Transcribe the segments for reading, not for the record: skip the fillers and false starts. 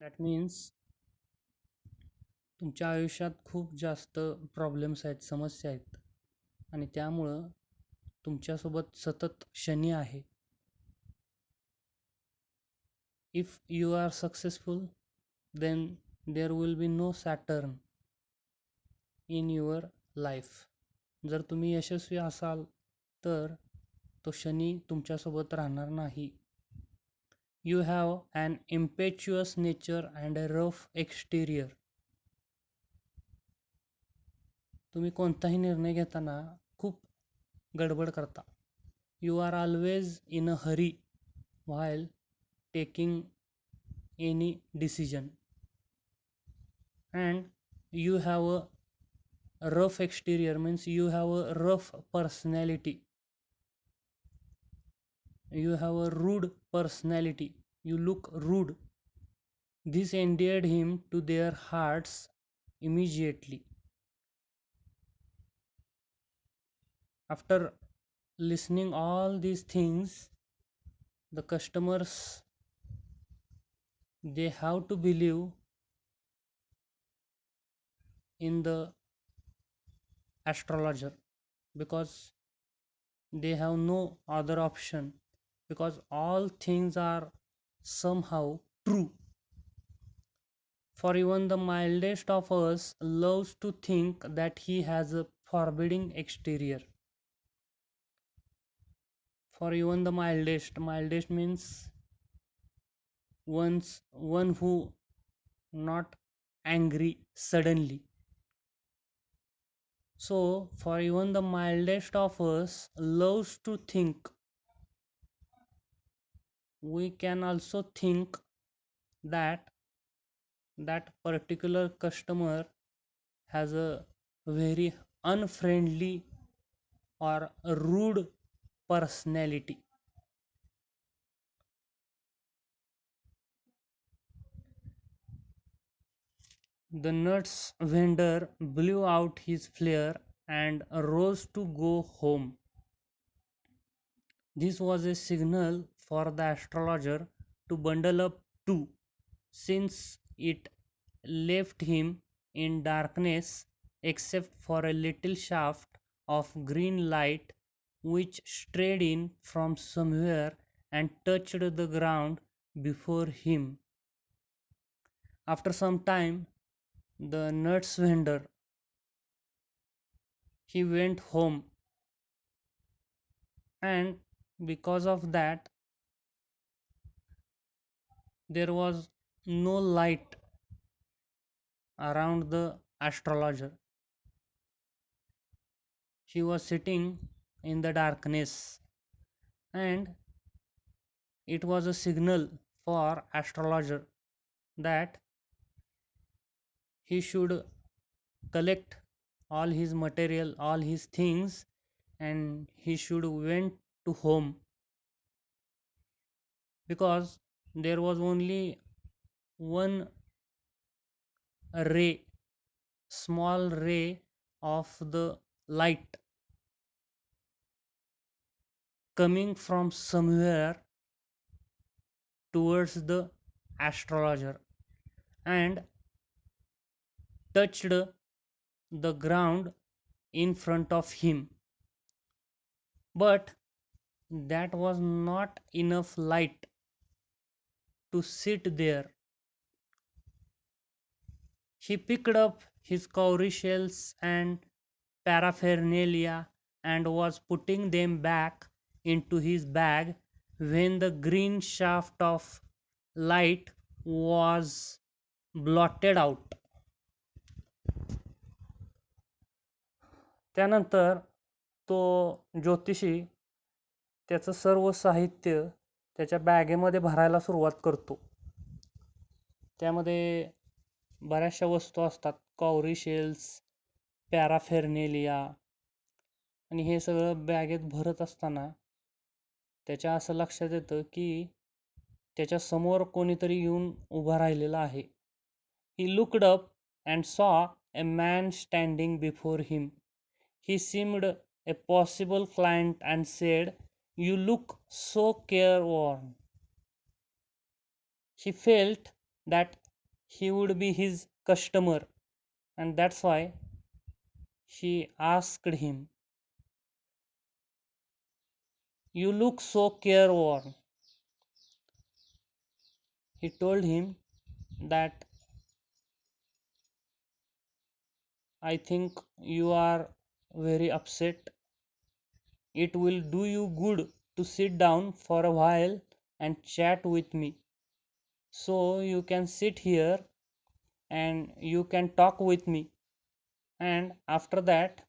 That means तुमच्या आयुष्यात खूप जास्त प्रॉब्लेम्स आहेत, समस्या आहेत आणि त्यामुळं तुमच्यासोबत सतत शनी आहे. If you are successful then there will be no Saturn in your life. जर तुम्ही यशस्वी असाल तर तो शनी तुमच्यासोबत राहणार नाही. You have an impetuous nature and a rough exterior. तुम्ही कोणताही निर्णय घेताना खूप गडबड करता. You are always in a hurry while taking any decision and you have a rough exterior means you have a rough personality, you have a rude personality, you look rude. This endeared him to their hearts immediately. After listening all these things, the customers, they have to believe in the astrologer because they have no other option, because all things are somehow true. For even the mildest of us loves to think that he has a forbidding exterior. For even the mildest means one who not angry suddenly. So for even the mildest of us loves to think, we can also think that that particular customer has a very unfriendly or rude personality. The nuts vendor blew out his flare and rose to go home. This was a signal for the astrologer to bundle up too, since it left him in darkness except for a little shaft of green light which strayed in from somewhere and touched the ground before him. After some time, the nuts vendor, he went home, and because of that there was no light around the astrologer. He was sitting in the darkness, and it was a signal for astrologer that he should collect all his material, all his things, and he should went to home, because there was only one ray, small ray of the light coming from somewhere towards the astrologer and touched the ground in front of him. But that was not enough light to sit there. He picked up his cowrie shells and paraphernalia and was putting them back into his bag when the green shaft of light was blotted out. त्यानंतर तो ज्योतिषी त्याचं सर्व साहित्य त्याच्या बॅगेमध्ये भरायला सुरुवात करतो. त्यामध्ये बऱ्याचशा वस्तू असतात, कॉवरी शेल्स, पॅराफेर्नेलिया, आणि हे सगळं बॅगेत भरत असताना त्याच्या असं लक्षात येतं की त्याच्या समोर कोणीतरी येऊन उभा राहिलेला आहे. He looked up and saw a man standing before him. He seemed a possible client and said, "You look so careworn." He felt that he would be his customer, and that's why she asked him, "You look so careworn." He told him that, "I think you are very upset. It will do you good to sit down for a while and chat with me. So you can sit here and you can talk with me, and after that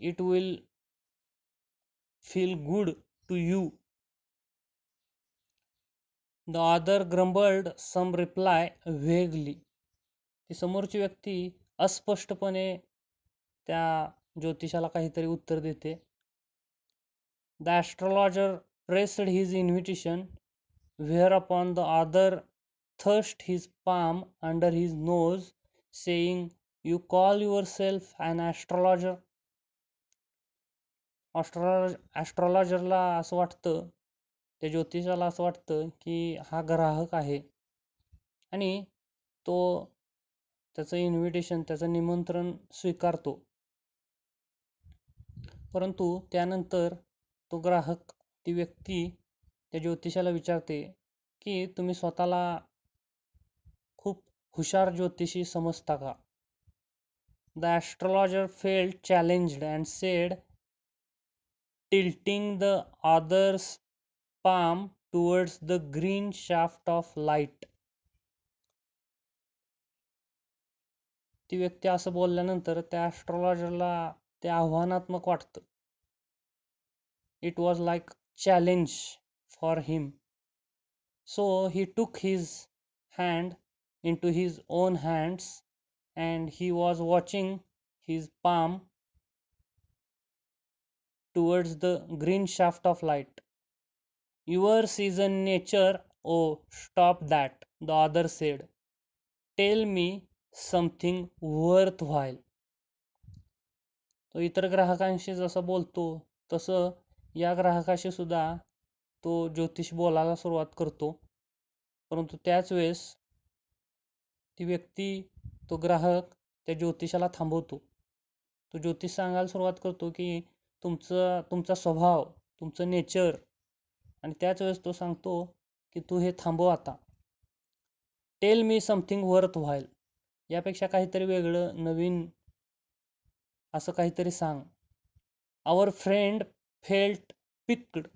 it will feel good to you." The other grumbled some reply vaguely. ती समोरची व्यक्ती अस्पष्टपणे त्या ज्योतिषाला काहीतरी उत्तर देते. The astrologer pressed his invitation, whereupon the other thrust his palm under his nose, saying, "You call yourself an astrologer?" ॲस्ट्रॉलॉजरला असं वाटतं, त्या ज्योतिषाला असं वाटतं की हा ग्राहक आहे आणि तो त्याचं इन्व्हिटेशन, त्याचं निमंत्रण स्वीकारतो. परंतु त्यानंतर तो ग्राहक, ती व्यक्ती त्या ज्योतिषाला विचारते की तुम्ही स्वतःला खूप हुशार ज्योतिषी समजता का? The astrologer felt challenged and said, tilting the other's palm towards the green shaft of light. ती व्यक्ती असं बोलल्यानंतर त्या ॲस्ट्रॉलॉजरला ते आव्हानात्मक वाटतं. It was like challenge for him. So he took his hand into his own hands and he was watching his palm towards the green shaft of light. "Yours is a nature." "Oh, stop that," the other said. "Tell me something worthwhile." तो इतर ग्राहकांशी जसं बोलतो तसं या ग्राहकाशी सुद्धा तो ज्योतिष बोलायला सुरुवात करतो. परंतु त्याच वेळेस ती व्यक्ती, तो ग्राहक त्या ज्योतिषाला थांबवतो. तो ज्योतिष सांगायला सुरुवात करतो की तुमचा स्वभाव, तुमचं नेचर, आणि त्याच वेळेस तो सांगतो की तू हे थांबव आता. Tell me something worthwhile. यापेक्षा काहीतरी वेगळं, नवीन असं काहीतरी सांग. Our friend felt piqued.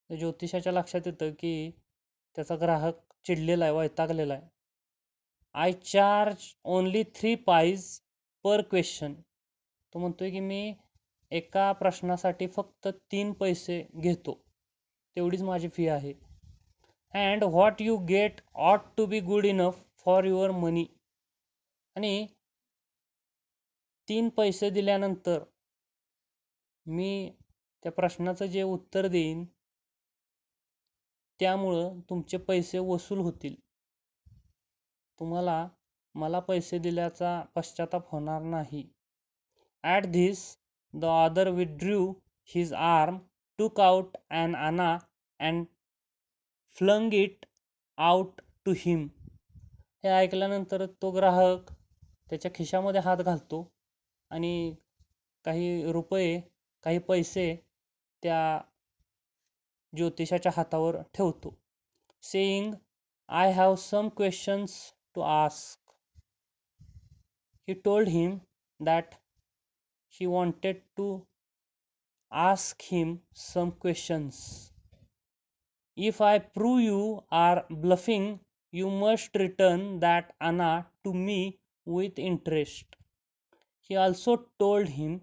ज्योतिषाच्या लक्षात येतं की त्याचा ग्राहक चिडलेला आहे, वैतागलेला आहे. I charge only 3 pies per question. तो म्हणतोय की मी एका प्रश्नासाठी फक्त 3 पैसे घेतो, तेवढीच माझी फी आहे. And what you get ought to be good enough for your money. आणि 3 पैसे दिल्यानंतर मी त्या प्रश्नाचं जे उत्तर देईन त्यामुळं तुमचे पैसे वसूल होतील. तुम्हाला मला पैसे दिल्याचा पश्चाताप होणार नाही. At this the other withdrew his arm, took out an anna and flung it out to him. हे ऐकल्यानंतर तो ग्राहक त्याच्या खिशामध्ये हात घालतो आणि काही रुपये, काही पैसे त्या ज्योतिषाच्या हातावर ठेवतो. Saying, I have some questions to ask. He told him that he wanted to ask him some questions. If I prove you are bluffing, you must return that anna to me with interest. He also told him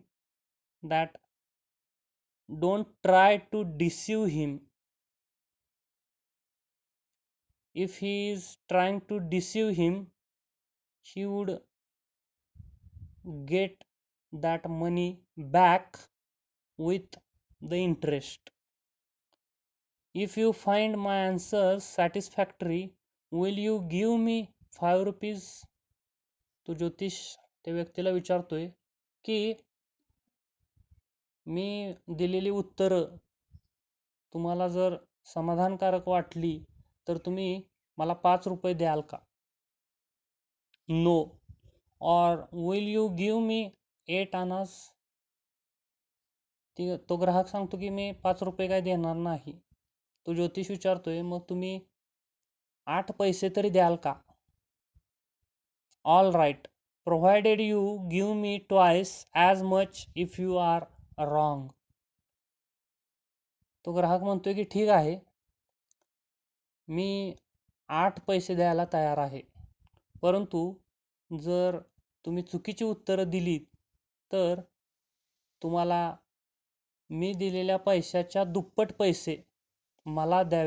that don't try to deceive him. If he is trying to deceive him, he would get that money back with the interest. If you find my answers satisfactory, will you give me 5 rupees? तो ज्योतिष त्या व्यक्तीला विचारतोय की मी दिलेली उत्तरं तुम्हाला जर समाधानकारक वाटली तर तुम्ही मला 5 रुपये द्याल का? नो. और विल यू गिव मी 8 आनाज? तो ग्राहक सांगतो की मी 5 रुपये काय देणार नाही. तो ज्योतिष विचारतोय मग तुम्ही 8 पैसे तरी द्याल का? All right, provided you give me twice as much if you are wrong. तो ग्राहक म्हणतोय की ठीक आहे, मी 8 पैसे द्यायला तयार आहे, परंतु जर तुम्ही चुकीची उत्तरं दिलीत तर तुम्हाला मी दिलेल्या पैशाच्या दुप्पट पैसे मला द्यावे